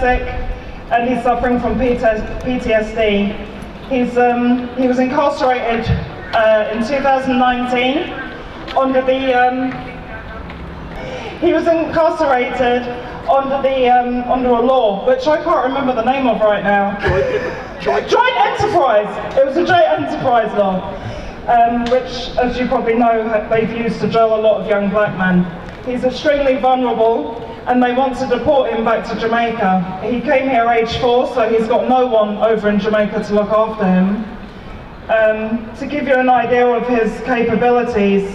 autistic and he's suffering from PTSD. He was incarcerated in 2019 under under a law which I can't remember the name of right now. Joint enterprise. It was a joint enterprise law, which, as you probably know, they've used to jail a lot of young black men. He's extremely vulnerable, and they want to deport him back to Jamaica. He came here age 4, so he's got no one over in Jamaica to look after him. To give you an idea of his capabilities,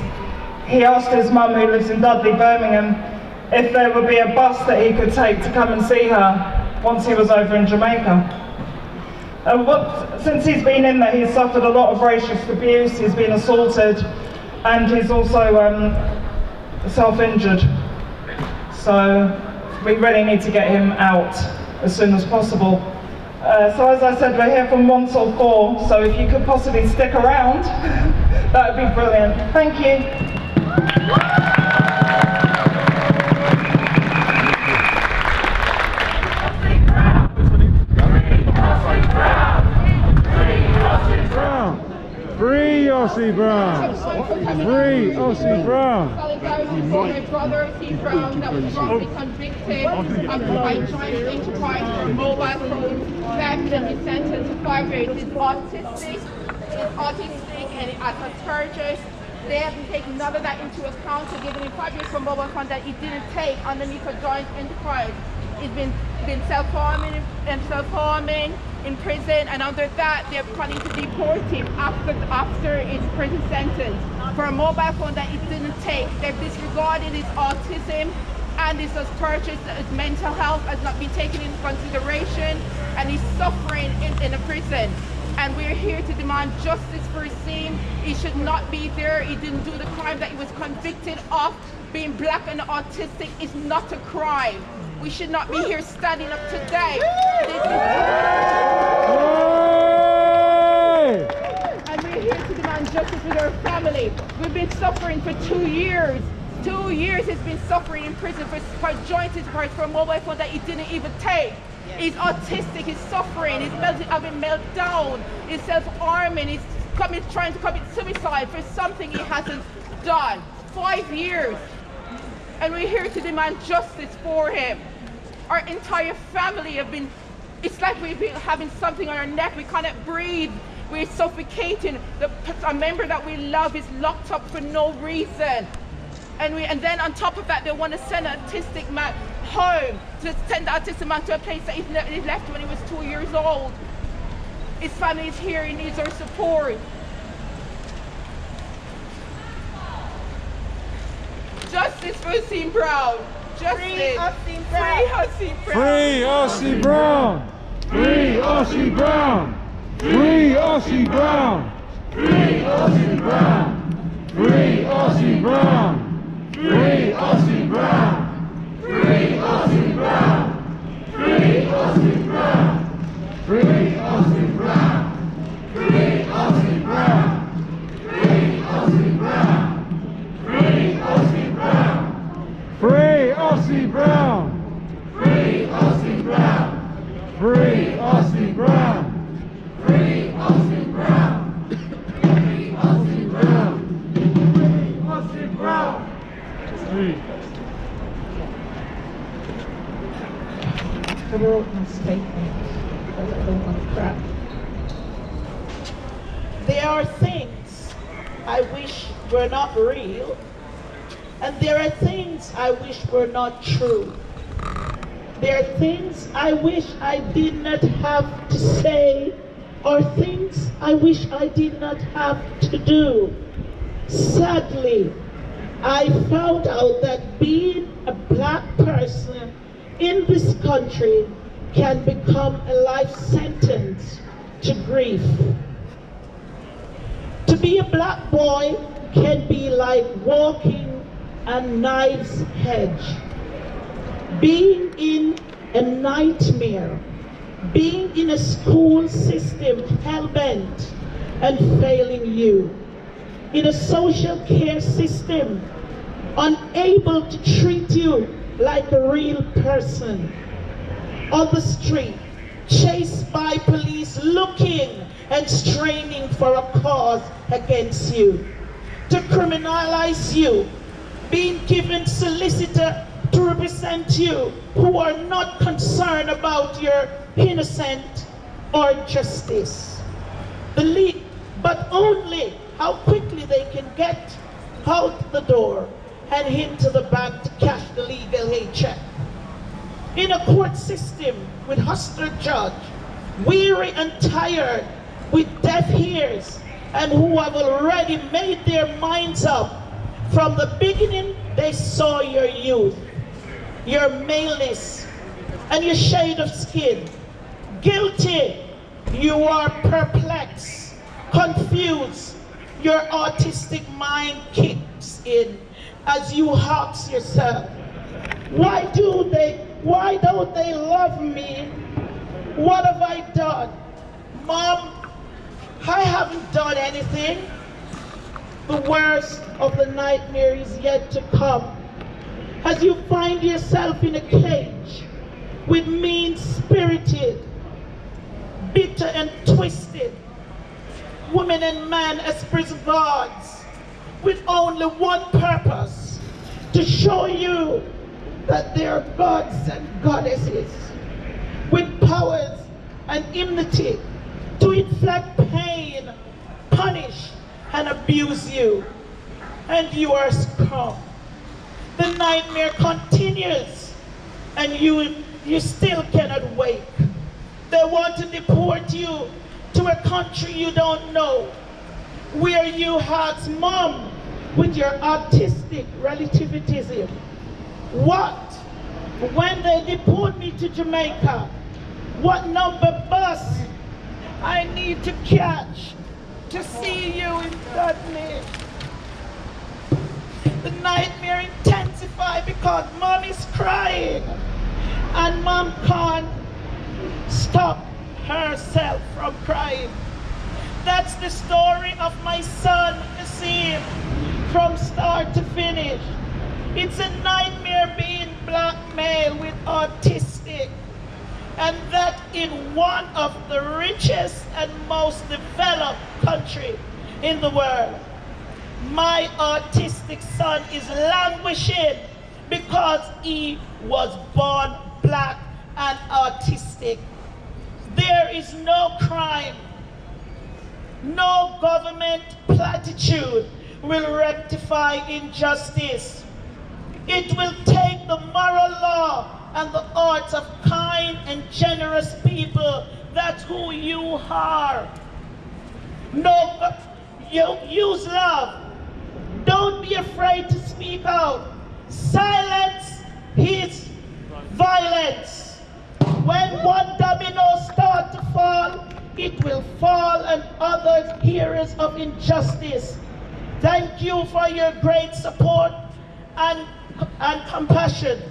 he asked his mum, who lives in Dudley, Birmingham, if there would be a bus that he could take to come and see her once he was over in Jamaica. Since he's been in there, he's suffered a lot of racist abuse, he's been assaulted, and he's also self-injured. So we really need to get him out as soon as possible. So as I said, we're here from 1 till 4, so if you could possibly stick around, that would be brilliant. Thank you. Free Osime Brown! Free Osime Brown! Solidarity for my brother Osime Brown that was wrongly convicted by joint enterprise for mobile phone theft and is sentenced to 5 years. He's autistic, and as a Asperger's. They haven't taken none of that into account, so giving him 5 years for mobile phone that he didn't take underneath a joint enterprise. He's been self-harming in prison, and under that they're planning to deport him after his prison sentence for a mobile phone that he didn't take. They've disregarded his autism and his Asperger's, his mental health has not been taken into consideration, and he's suffering in a prison. And we're here to demand justice for Osime. He should not be there. He didn't do the crime that he was convicted of. Being black and autistic is not a crime. We should not be here standing up today. And we're here to demand justice with our family. We've been suffering for 2 years. 2 years he's been suffering in prison for joint enterprise for a mobile phone that he didn't even take. He's autistic, he's suffering, he's having meltdown, he's self-harming, he's trying to commit suicide for something he hasn't done. 5 years. And we're here to demand justice for him. Our entire family have been, it's like we've been having something on our neck, we cannot breathe, we're suffocating. A member that we love is locked up for no reason. And then on top of that, they want to send an autistic man home, to send the autistic man to a place that he left when he was 2 years old. His family is here, he needs our support. Justice for Osime Brown. Justice. Free Osime Brown! Free Osime Brown! Free Osime Brown! Free Osime Brown! Free Osime Brown! Free Osime Brown! Free Osime Brown! Free Osime Brown! Free Osime Brown! Free Osime Brown! Free Osime Brown! Free Osime Brown! Free Osime Brown! Free Osime Brown! Free Osime Brown! Free Osime Brown! Free Osime Brown! Free Osime Brown! I wrote my statement because I don't want to cry. There are things I wish were not real, and there are things I wish were not true. There are things I wish I did not have to say, or things I wish I did not have to do. Sadly, I found out that being a black person in this country can become a life sentence to grief. To be a black boy can be like walking a knife's edge, being in a nightmare, being in a school system hell-bent and failing you, in a social care system unable to treat you like a real person, on the street, chased by police looking and straining for a cause against you, to criminalize you, being given solicitor to represent you who are not concerned about your innocence or justice. But only how quickly they can get out the door and into the bank to cash the legal aid check. In a court system with hostile judge, weary and tired, with deaf ears, and who have already made their minds up. From the beginning, they saw your youth, your maleness, and your shade of skin. Guilty, you are perplexed, confused, your autistic mind kicks in as you ask yourself, why don't they love me? What have I done? Mom, I haven't done anything. The worst of the nightmare is yet to come. As you find yourself in a cage with mean-spirited, bitter and twisted women and men as prison guards, with only one purpose, to show you that they are gods and goddesses, with powers and immunity to inflict pain, punish, and abuse you. And you are scum. The nightmare continues, and you still cannot wake. They want to deport you to a country you don't know, where you ask Mom with your autistic relativism, what? When they deport me to Jamaica, what number bus I need to catch to see you in Dudley? The nightmare intensifies because Mom is crying and Mom can't stop herself from crying. That's the story of my son, Osime, from start to finish. It's a nightmare being blackmailed with autistic, and that in one of the richest and most developed country in the world. My autistic son is languishing because he was born black and autistic. There is no crime, no government platitude will rectify injustice. It will take the moral law and the arts of kind and generous people. That's who you are. No, you use love. Don't be afraid to speak out. Silence is violence. When one domino starts to fall, it will fall and others hearers of injustice. Thank you for your great support and compassion.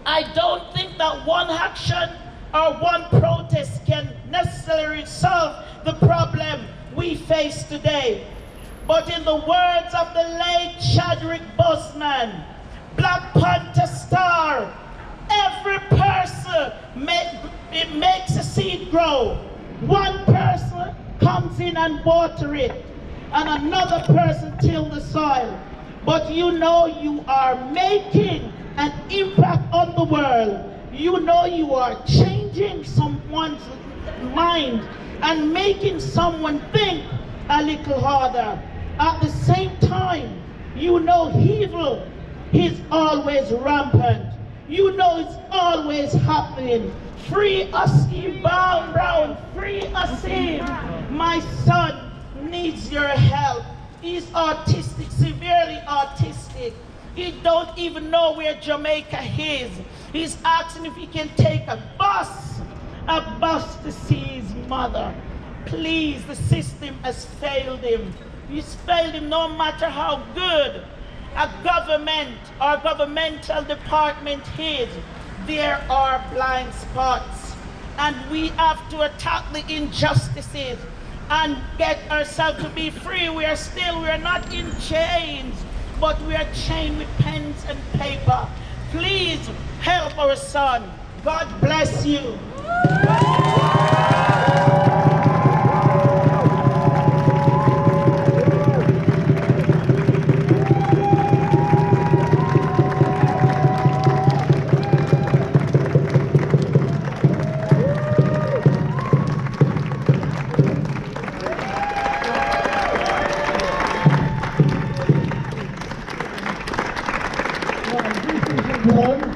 I don't think that one action or one protest can necessarily solve the problem we face today. But in the words of the late Chadwick Boseman, Black Panther star, every person makes a seed grow. One person comes in and water it, and another person till the soil. But you know you are making an impact on the world. You know you are changing someone's mind and making someone think a little harder. At the same time, you know evil is always rampant. You know it's always happening. Free Osime Brown, free Osime. My son needs your help. He's autistic, severely autistic. He don't even know where Jamaica is. He's asking if he can take a bus to see his mother. Please, the system has failed him. It's failed him no matter how good a government or governmental department is. There are blind spots, and we have to attack the injustices and get ourselves to be free. We are not in chains, but we are chained with pens and paper. Please help our son. God bless you.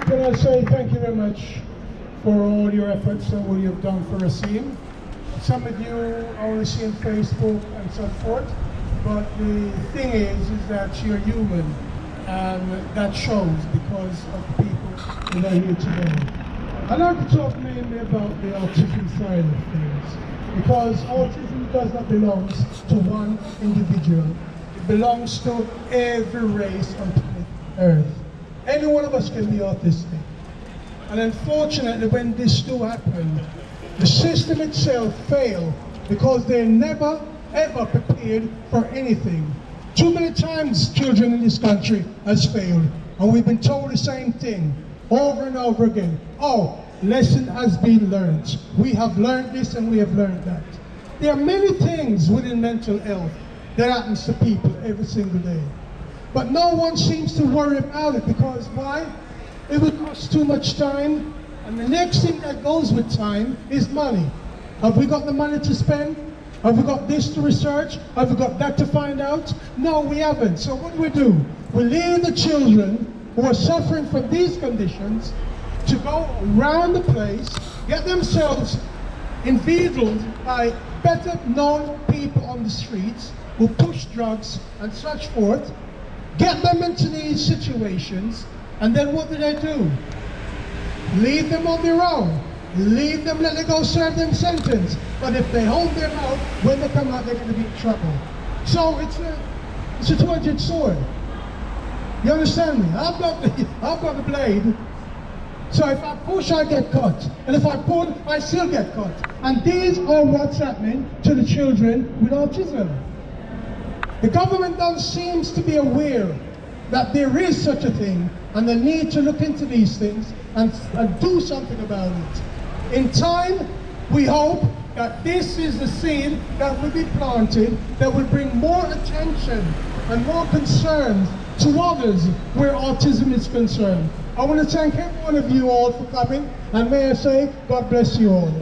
Can I say thank you very much for all your efforts and what you've done for Osime. Some of you only see on Facebook and so forth, but the thing is that you're human, and that shows because of the people that are here today. I'd like to talk mainly about the autism side of things, because autism does not belong to one individual. It belongs to every race on planet Earth. Any one of us can be autistic. And unfortunately, when this do happen, the system itself failed because they never ever prepared for anything. Too many times children in this country has failed, and we've been told the same thing over and over again. Oh, lesson has been learned. We have learned this and we have learned that. There are many things within mental health that happens to people every single day. But no one seems to worry about it because why? It would cost too much time, and the next thing that goes with time is money. Have we got the money to spend? Have we got this to research? Have we got that to find out? No, we haven't. So what do? We leave the children who are suffering from these conditions to go around the place, get themselves inveigled by better known people on the streets who push drugs and such forth, get them into these situations, and then what do? Leave them on their own. Leave them, let them go serve them sentence. But if they hold them out, when they come out, they're going to be in trouble. So it's a two-edged sword. You understand me? I've got the blade. So if I push, I get cut. And if I pull, I still get cut. And these are what's happening to the children with autism. The government seems to be aware that there is such a thing, and they need to look into these things and do something about it. In time, we hope that this is the seed that will be planted that will bring more attention and more concern to others where autism is concerned. I want to thank every one of you all for coming, and may I say, God bless you all.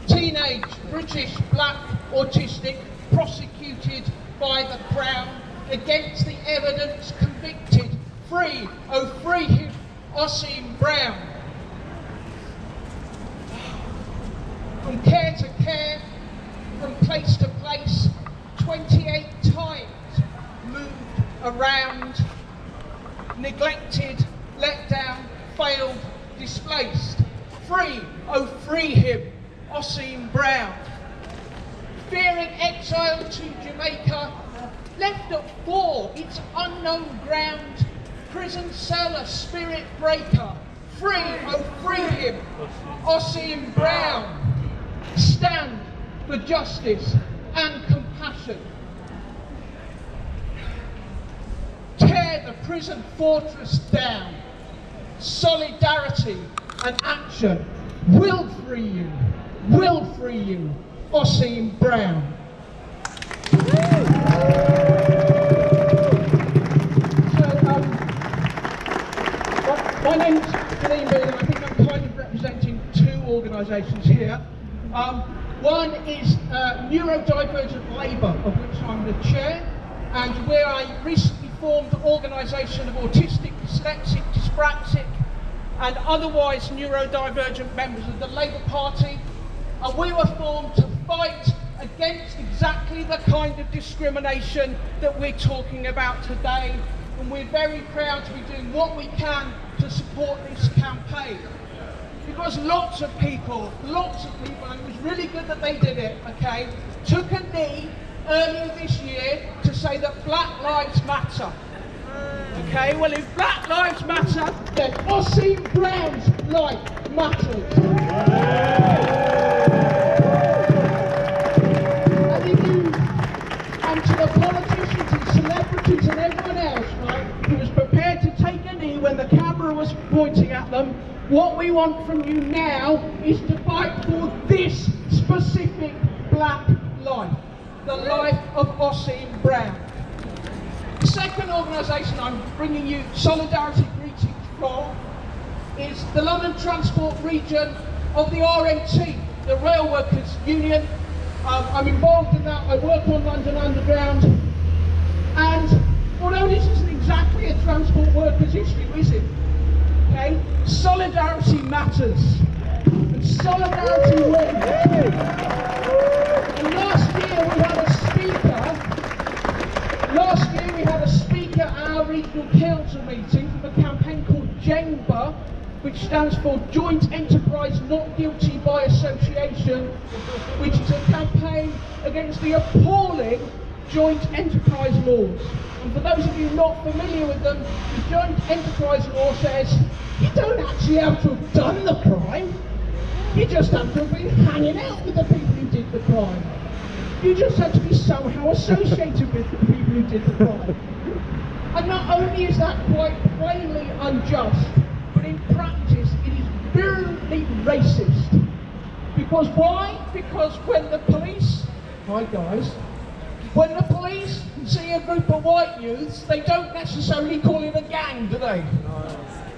Teenage British black autistic prosecuted by the Crown against the evidence convicted. Free, oh free him, Osime Brown. From care to care, from place to place, 28 times moved around, neglected, let down, failed, displaced. Free, oh free him, Osime Brown. Fearing exile to Jamaica, left at 4, its unknown ground, prison cell a spirit breaker. Free, oh free him, Osime Brown. Stand for justice and compassion. Tear the prison fortress down. Solidarity and action will free you, Osime Brown. My name's Janine Booth, and I think I'm kind of representing two organisations here. One is Neurodivergent Labour, of which I'm the chair, and we're a recently formed organisation of autistic, dyslexic, dyspraxic and otherwise neurodivergent members of the Labour Party. And we were formed to fight against exactly the kind of discrimination that we're talking about today. And we're very proud to be doing what we can to support this campaign. Because lots of people, and it was really good that they did it, okay, took a knee earlier this year to say that Black Lives Matter. Okay, well, if Black Lives Matter, then Osime Brown's life matters. And to the politicians and celebrities and everyone else, right, who was prepared to take a knee when the camera was pointing at them, what we want from you now is to fight for this specific black life, the life of Osime Brown. The second organisation I'm bringing you solidarity greetings from is the London Transport Region of the RMT, the Rail Workers Union. I'm involved in that. I work on London Underground, and although this isn't exactly a transport workers issue, is it? Okay, solidarity matters, and solidarity wins. And last year we had a speaker at our regional council meeting from a campaign called JENBA, which stands for Joint Enterprise Not Guilty by Association, which is a campaign against the appalling joint enterprise laws. And for those of you not familiar with them, the joint enterprise law says you don't actually have to have done the crime, you just have to have been hanging out with the people who did the crime. You just have to be somehow associated with the people who did the crime. And not only is that quite plainly unjust, but in practice it is virulently racist. Because why? Because when the police, hi guys, when the police see a group of white youths, they don't necessarily call it a gang, do they?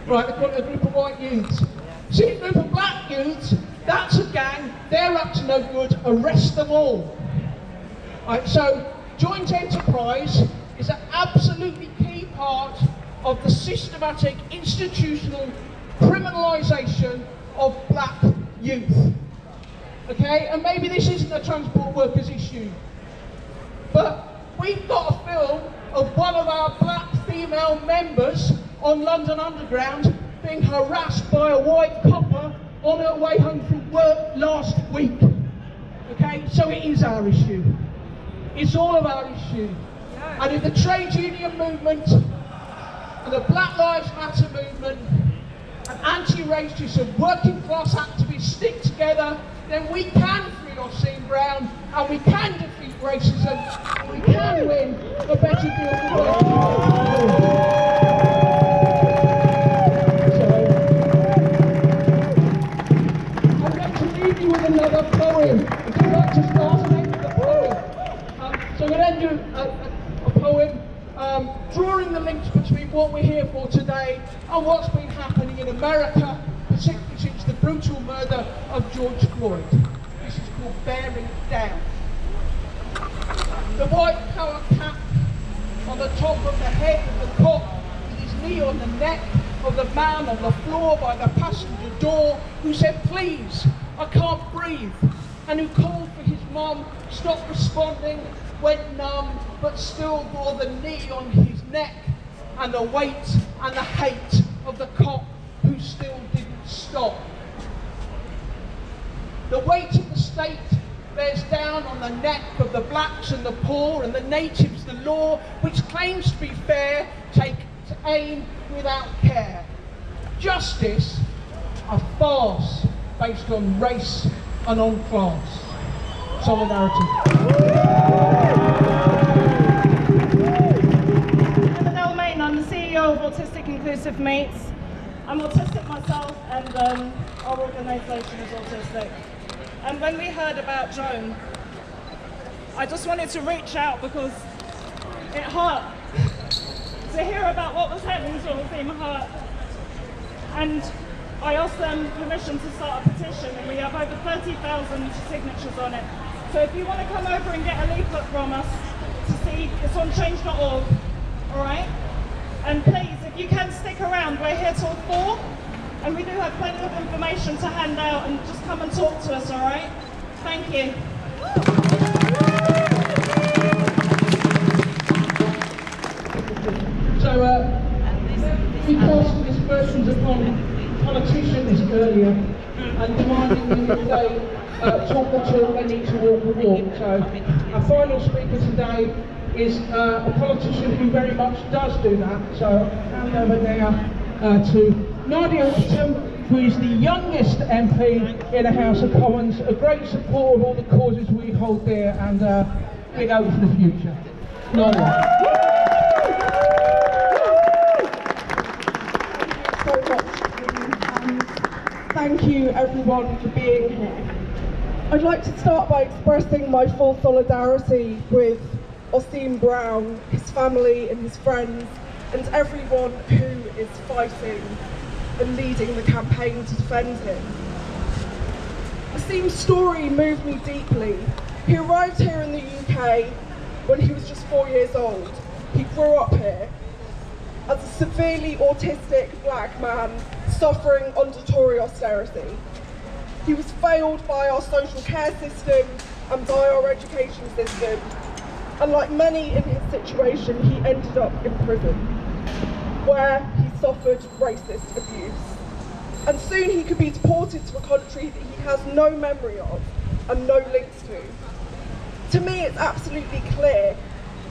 Right, they call it a group of white youths. See a group of black youths, that's a gang, they're up to no good, arrest them all. Right, so joint enterprise is an absolutely key part of the systematic institutional criminalisation of black youth. Okay, and maybe this isn't a transport workers issue, but we've got a film of one of our black female members on London Underground being harassed by a white copper on her way home from work last week. Okay, so it is our issue. It's all of our issue. And if the trade union movement and the Black Lives Matter movement and anti-racist and working class activists stick together, then we can free Osime Brown, and we can defeat racism, and we can win a better deal for working class. I'm going to leave you with another poem. Would you like to start and end with a poem? So I'm going to end you a poem drawing the links between what we're here for today and what's been happening in America, particularly since the brutal murder of George Floyd. This is called Bearing Down. The white power cap on the top of the head of the cop, with his knee on the neck of the man on the floor by the passenger door, who said, "Please, I can't breathe," and who called for his mum, stopped responding, went numb, but still bore the knee on his neck, and the weight and the hate of the cop who still didn't stop. The weight of the state bears down on the neck of the blacks and the poor and the natives the law, which claims to be fair, take to aim without care. Justice, a farce based on race and on class. Solidarity. I'm Dalmayne, I'm the CEO of Autistic Inclusive Meets. I'm autistic myself, and our organisation is autistic. And when we heard about Joan, I just wanted to reach out because it hurt. To hear about what was happening to Osime hurt. And I asked them permission to start a petition, and we have over 30,000 signatures on it. So if you want to come over and get a leaflet from us to see, it's on change.org, all right? And please, if you can stick around, we're here till 4, and we do have plenty of information to hand out, and just come and talk to us, all right? Thank you. So, we cast aspersions upon politicians earlier and demanding that they talk the talk, they need to walk the walk. So, our final speaker today is a politician who very much does do that. So I'll hand over now to Nadia Whittome, who is the youngest MP in the House of Commons, a great supporter of all the causes we hold dear, and big hope for the future. Nadia. So much, and thank you everyone for being here. I'd like to start by expressing my full solidarity with Osime Brown, his family and his friends, and everyone who is fighting and leading the campaign to defend him. Osime's story moved me deeply. He arrived here in the UK when he was just 4 years old. He grew up here as a severely autistic black man suffering under Tory austerity. He was failed by our social care system and by our education system, and like many in his situation, he ended up in prison, where he suffered racist abuse. And soon he could be deported to a country that he has no memory of and no links to. To me, it's absolutely clear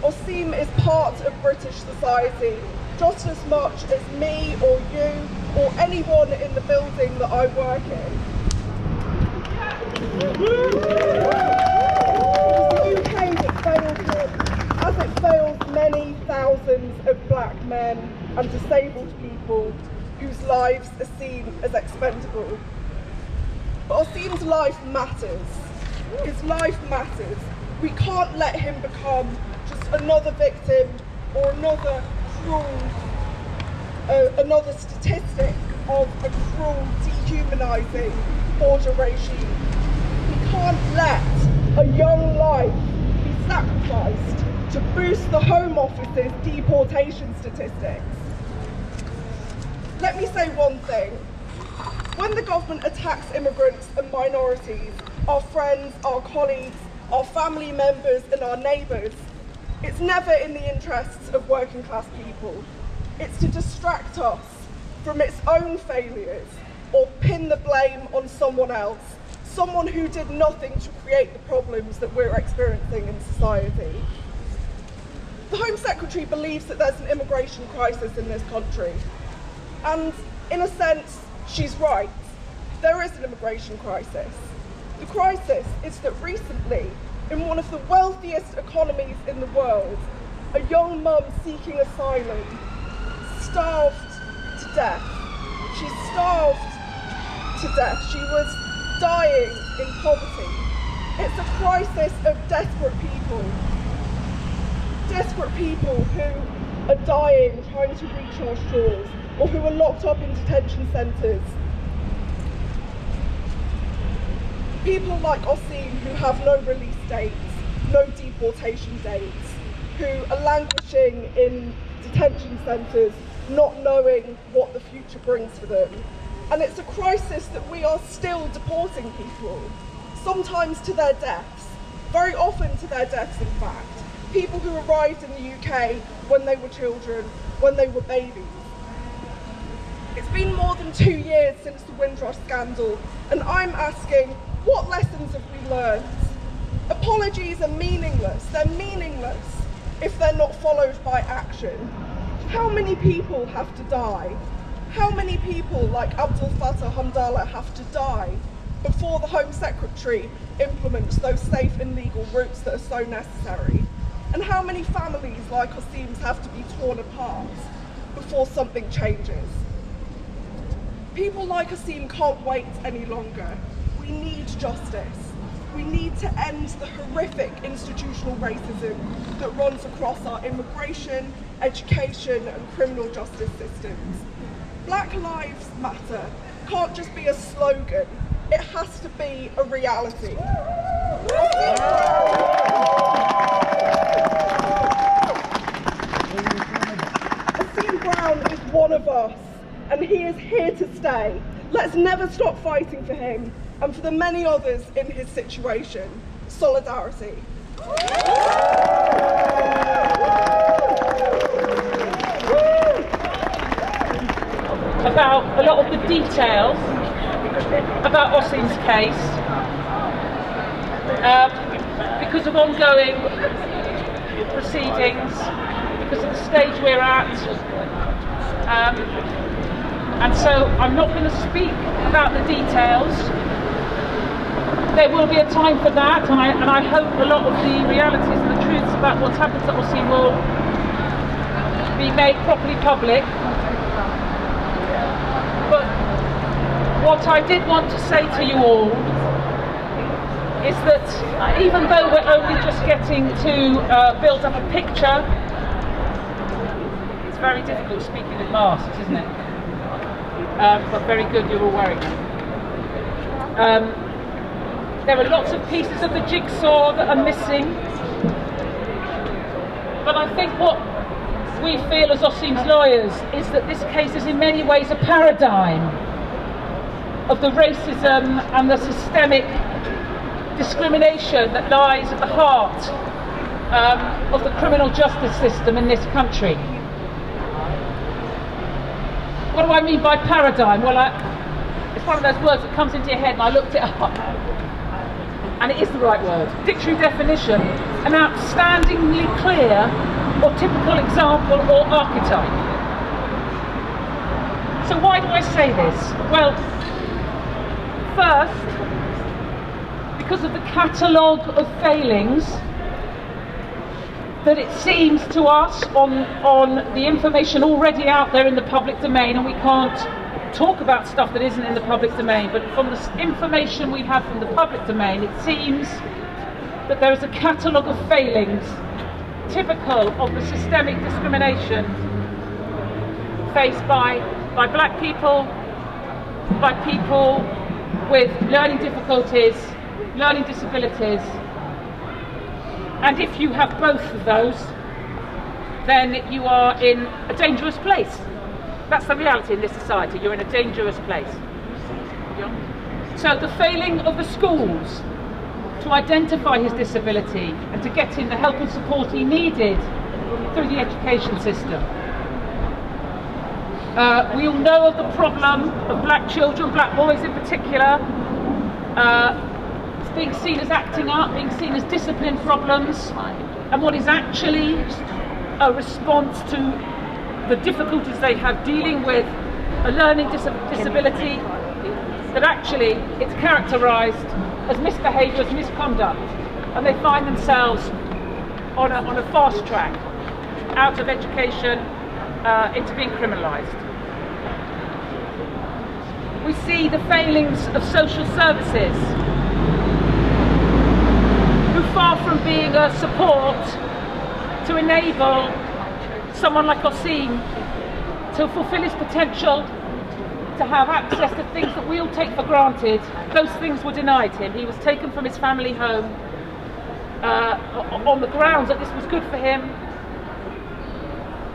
Osime is part of British society just as much as me or you or anyone in the building that I work in. It was the UK that failed him, as it fails many thousands of black men and disabled people whose lives are seen as expendable. But Osime's life matters. His life matters. We can't let him become just another victim or another cruel, another statistic of a cruel, dehumanising border regime. We can't let a young life be sacrificed to boost the Home Office's deportation statistics. Let me say one thing. When the government attacks immigrants and minorities, our friends, our colleagues, our family members and our neighbours, it's never in the interests of working class people. It's to distract us from its own failures or pin the blame on someone else, someone who did nothing to create the problems that we're experiencing in society. The Home Secretary believes that there's an immigration crisis in this country. And in a sense, she's right. There is an immigration crisis. The crisis is that recently, in one of the wealthiest economies in the world, a young mum seeking asylum starved to death. She starved to death. She was dying in poverty. It's a crisis of desperate people who are dying trying to reach our shores, or who are locked up in detention centres. People like Osime who have no release dates, no deportation dates, who are languishing in detention centres, not knowing what the future brings for them. And it's a crisis that we are still deporting people, sometimes to their deaths, very often to their deaths in fact. People who arrived in the UK when they were children, when they were babies. It's been more than 2 years since the Windrush scandal, and I'm asking, what lessons have we learned? Apologies are meaningless. They're meaningless if they're not followed by action. How many people have to die? How many people like Abdul Fattah Hamdallah have to die before the Home Secretary implements those safe and legal routes that are so necessary? And how many families like Osime's have to be torn apart before something changes? People like Osime can't wait any longer. We need justice. We need to end the horrific institutional racism that runs across our immigration, education and criminal justice systems. Black Lives Matter can't just be a slogan, it has to be a reality. Osime Brown is one of us, and he is here to stay. Let's never stop fighting for him and for the many others in his situation. Solidarity. About a lot of the details about Osime's case because of ongoing proceedings because of the stage we're at. And so I'm not going to speak about the details. There will be a time for that, and I hope a lot of the realities and the truths about what's happened to Osime will be made properly public. But what I did want to say to you all is that even though we're only just getting to build up a picture, it's very difficult speaking with masks, isn't it? But very good you're all wearing them. There are lots of pieces of the jigsaw that are missing, but I think what we feel as Osime's lawyers is that this case is in many ways a paradigm of the racism and the systemic discrimination that lies at the heart of the criminal justice system in this country. What do I mean by paradigm? Well, it's one of those words that comes into your head, and I looked it up. And it is the right word. Dictionary definition: an outstandingly clear or typical example or archetype. So why do I say this? Well, first, because of the catalogue of failings that it seems to us on the information already out there in the public domain, and we can't talk about stuff that isn't in the public domain, but from the information we have from the public domain, it seems that there is a catalogue of failings typical of the systemic discrimination faced by black people, by people with learning difficulties, learning disabilities, and if you have both of those, then you are in a dangerous place. That's the reality in this society. You're in a dangerous place. So the failing of the schools to identify his disability and to get him the help and support he needed through the education system. We all know of the problem of black children, black boys in particular, being seen as acting up, being seen as discipline problems, and what is actually a response to the difficulties they have dealing with a learning disability, that actually it's characterised as misbehaviour, as misconduct, and they find themselves on a fast track out of education into being criminalised. We see the failings of social services, who far from being a support to enable someone like Osime to fulfil his potential, to have access to things that we all take for granted, those things were denied him. He was taken from his family home on the grounds that this was good for him,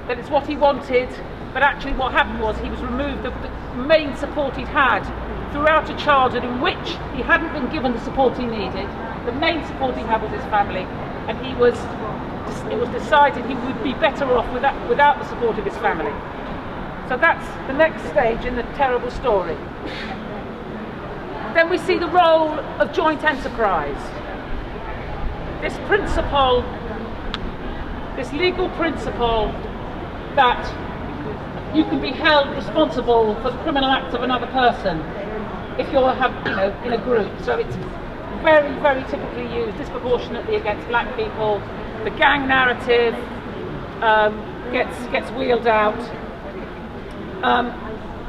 that it's what he wanted, but actually what happened was he was removed of the main support he'd had throughout a childhood in which he hadn't been given the support he needed. The main support he had was his family, and it was decided he would be better off without the support of his family. So that's the next stage in the terrible story. Then we see the role of joint enterprise. This principle, this legal principle that you can be held responsible for the criminal acts of another person if you're in a group. So it's very, very typically used disproportionately against black people. The gang narrative gets wheeled out.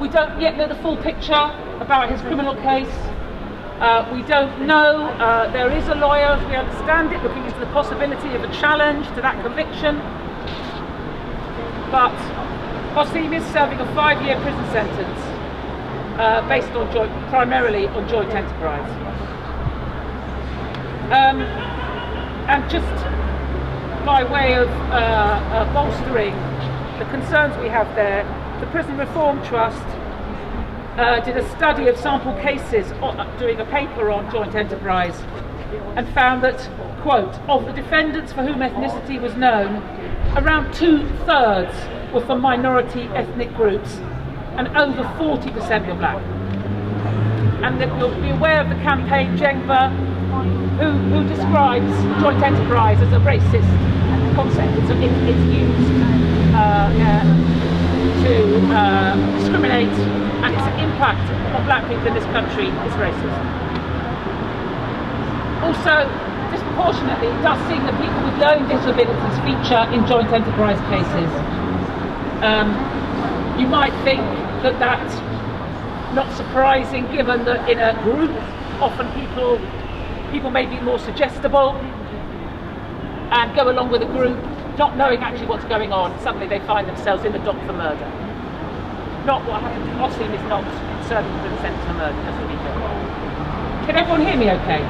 We don't yet know the full picture about his criminal case. We don't know. There is a lawyer, as we understand it, looking into the possibility of a challenge to that conviction. But Osime is serving a 5-year prison sentence based on primarily on joint enterprise. And just by way of bolstering the concerns we have there, the Prison Reform Trust did a study of sample cases doing a paper on joint enterprise, and found that, quote, of the defendants for whom ethnicity was known, around 2/3 were from minority ethnic groups and over 40% were black. And that you'll be aware of the campaign Jengba, who describes joint enterprise as a racist concept. It's used to discriminate, and its impact on black people in this country is racist. Also, disproportionately, it does seem that people with learning disabilities feature in joint enterprise cases. You might think that that's not surprising, given that in a group, often people may be more suggestible and go along with a group, not knowing actually what's going on. Suddenly they find themselves in the dock for murder. Not what happened to Osime is not serving for the sentence for murder, just to be clear. Can everyone hear me okay?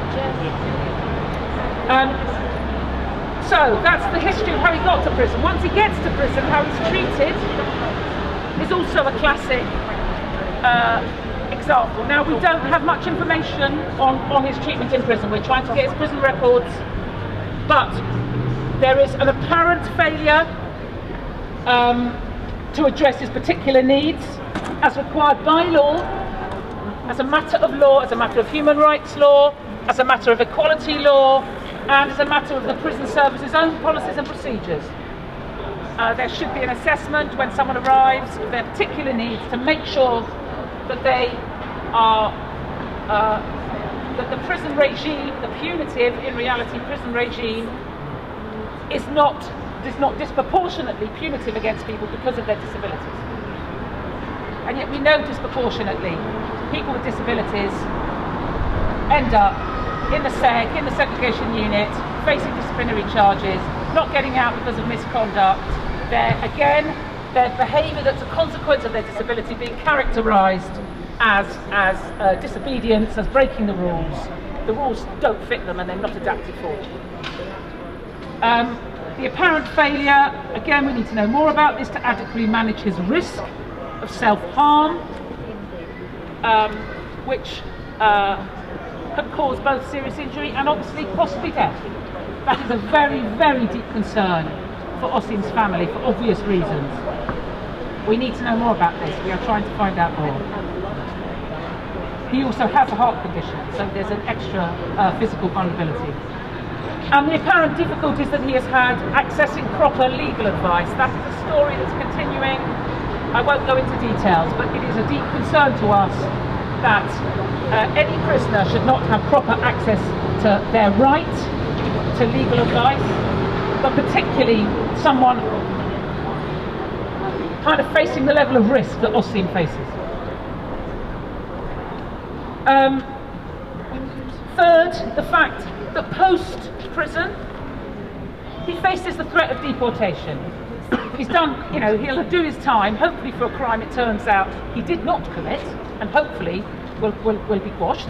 So that's the history of how he got to prison. Once he gets to prison, how he's treated is also a classic example. Now, we don't have much information on his treatment in prison. We're trying to get his prison records, but there is an apparent failure to address his particular needs as required by law, as a matter of law, as a matter of human rights law, as a matter of equality law, and as a matter of the prison service's own policies and procedures. There should be an assessment when someone arrives of their particular needs to make sure that they are, that the prison regime, the punitive, in reality, prison regime is not disproportionately punitive against people because of their disabilities. And yet we know disproportionately people with disabilities end up in the SEG, in the segregation unit, facing disciplinary charges, not getting out because of misconduct. Their behaviour that's a consequence of their disability being characterised as disobedience, as breaking the rules. The rules don't fit them and they're not adapted for them. The apparent failure, again, we need to know more about this to adequately manage his risk of self-harm, which can cause both serious injury and obviously possibly death. That is a very, very deep concern for Osime's family for obvious reasons. We need to know more about this. We are trying to find out more. He also has a heart condition, so there's an extra physical vulnerability. And the apparent difficulties that he has had accessing proper legal advice. That is a story that's continuing. I won't go into details, but it is a deep concern to us that any prisoner should not have proper access to their right to legal advice, but particularly someone kind of facing the level of risk that Osime faces. Third, the fact that post-prison, he faces the threat of deportation. He's done, he'll do his time, hopefully for a crime it turns out he did not commit, and hopefully will be quashed.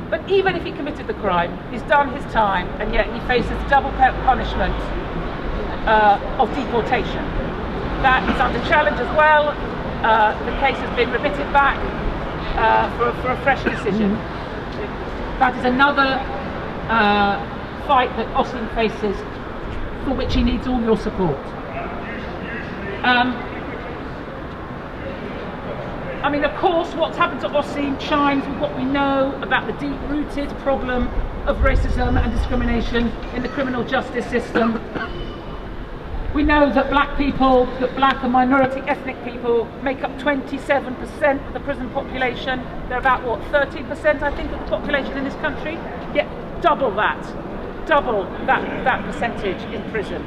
But even if he committed the crime, he's done his time, and yet he faces double punishment of deportation. That is under challenge as well. The case has been remitted back for a fresh decision. That is another fight that Osime faces, for which he needs all your support. Of course, what's happened to Osime chimes with what we know about the deep-rooted problem of racism and discrimination in the criminal justice system. We know that black and minority ethnic people make up 27% of the prison population. They're about, 13% I think of the population in this country? Yet double that percentage in prison.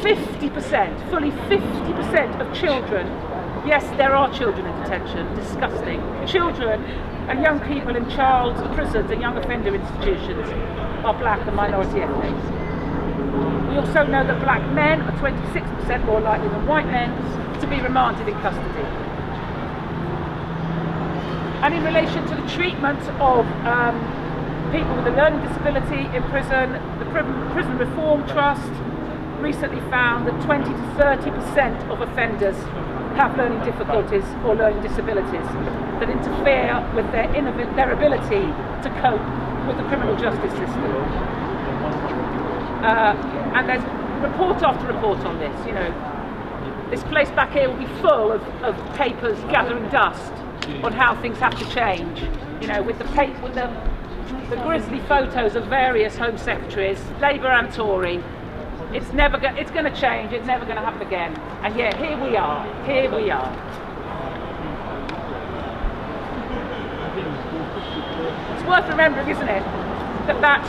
50%, fully 50% of children, yes, there are children in detention, disgusting. Children and young people in child prisons and young offender institutions are black and minority ethnic. We also know that black men are 26% more likely than white men to be remanded in custody. And in relation to the treatment of people with a learning disability in prison, the Prison Reform Trust recently found that 20 to 30% of offenders have learning difficulties or learning disabilities that interfere with their ability to cope with the criminal justice system. And there's report after report on this. This place back here will be full of papers gathering dust on how things have to change. With the the grisly photos of various Home Secretaries, Labour and Tory. It's going to change, it's never going to happen again. And yeah, here we are. It's worth remembering, isn't it, that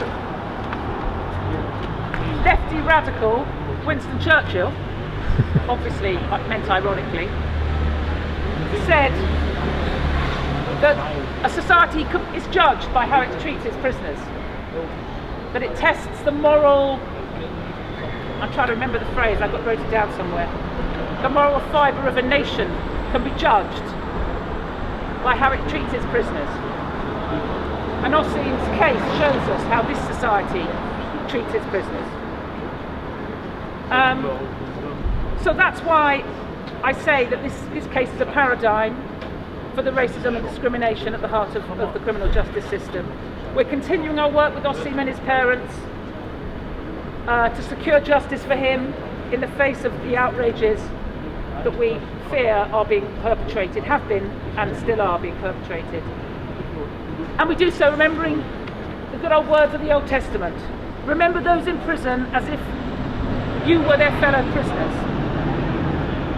lefty radical Winston Churchill, obviously meant ironically, said that a society is judged by how it treats its prisoners, that it tests the moral, I'm trying to remember the phrase, I've got wrote it down somewhere, the moral fibre of a nation can be judged by how it treats its prisoners. And Osime's case shows us how this society treats its prisoners. So that's why I say that this case is a paradigm for the racism and discrimination at the heart of the criminal justice system. We're continuing our work with Osime and his parents to secure justice for him in the face of the outrages that we fear are being perpetrated, have been and still are being perpetrated. And we do so remembering the good old words of the Old Testament. Remember those in prison as if you were their fellow prisoners,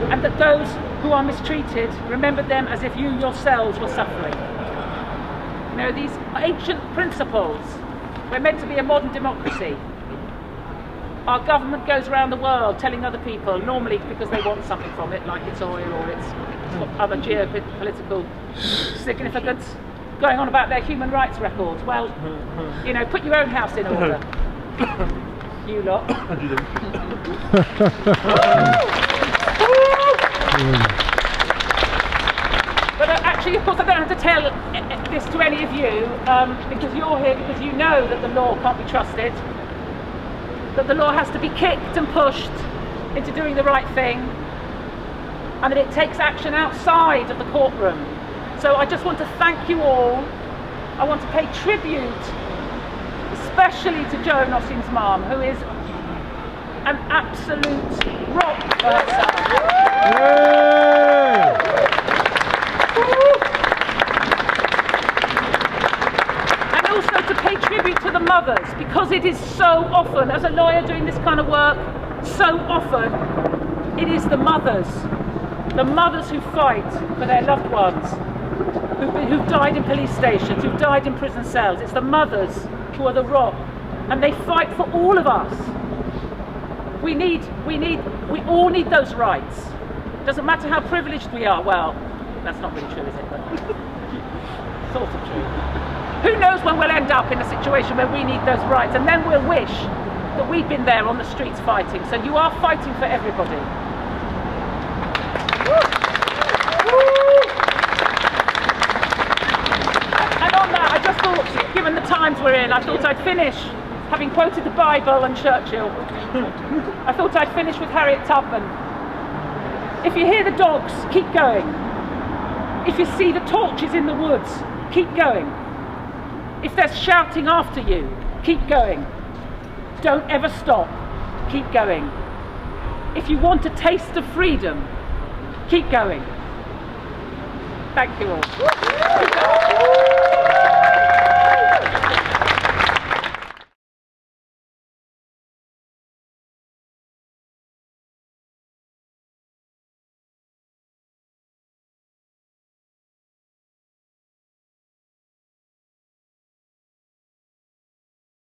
and that those who are mistreated, remember them as if you yourselves were suffering. You know, these ancient principles. We're meant to be a modern democracy. Our government goes around the world telling other people, normally because they want something from it, like its oil or its other geopolitical significance, going on about their human rights records. Well, you know, put your own house in order. You lot. But actually, of course, I don't have to tell this to any of you, because you're here because you know that the law can't be trusted, that the law has to be kicked and pushed into doing the right thing, and that it takes action outside of the courtroom. So I just want to thank you all. I want to pay tribute especially to Jo and Osime's mum, who is an absolute rock for her son. And also to pay tribute to the mothers, because it is so often, as a lawyer doing this kind of work, so often it is the mothers who fight for their loved ones, who've died in police stations, who've died in prison cells. It's the mothers who are the rock, and they fight for all of us. We all need those rights. Doesn't matter how privileged we are. Well, that's not really true, is it? But sort of true. Who knows when we'll end up in a situation where we need those rights, and then we'll wish that we'd been there on the streets fighting. So you are fighting for everybody. And on that, I just thought, given the times we're in, I thought I'd finish, having quoted the Bible and Churchill, I thought I'd finish with Harriet Tubman. If you hear the dogs, keep going. If you see the torches in the woods, keep going. If they're shouting after you, keep going. Don't ever stop. Keep going. If you want a taste of freedom, keep going. Thank you all.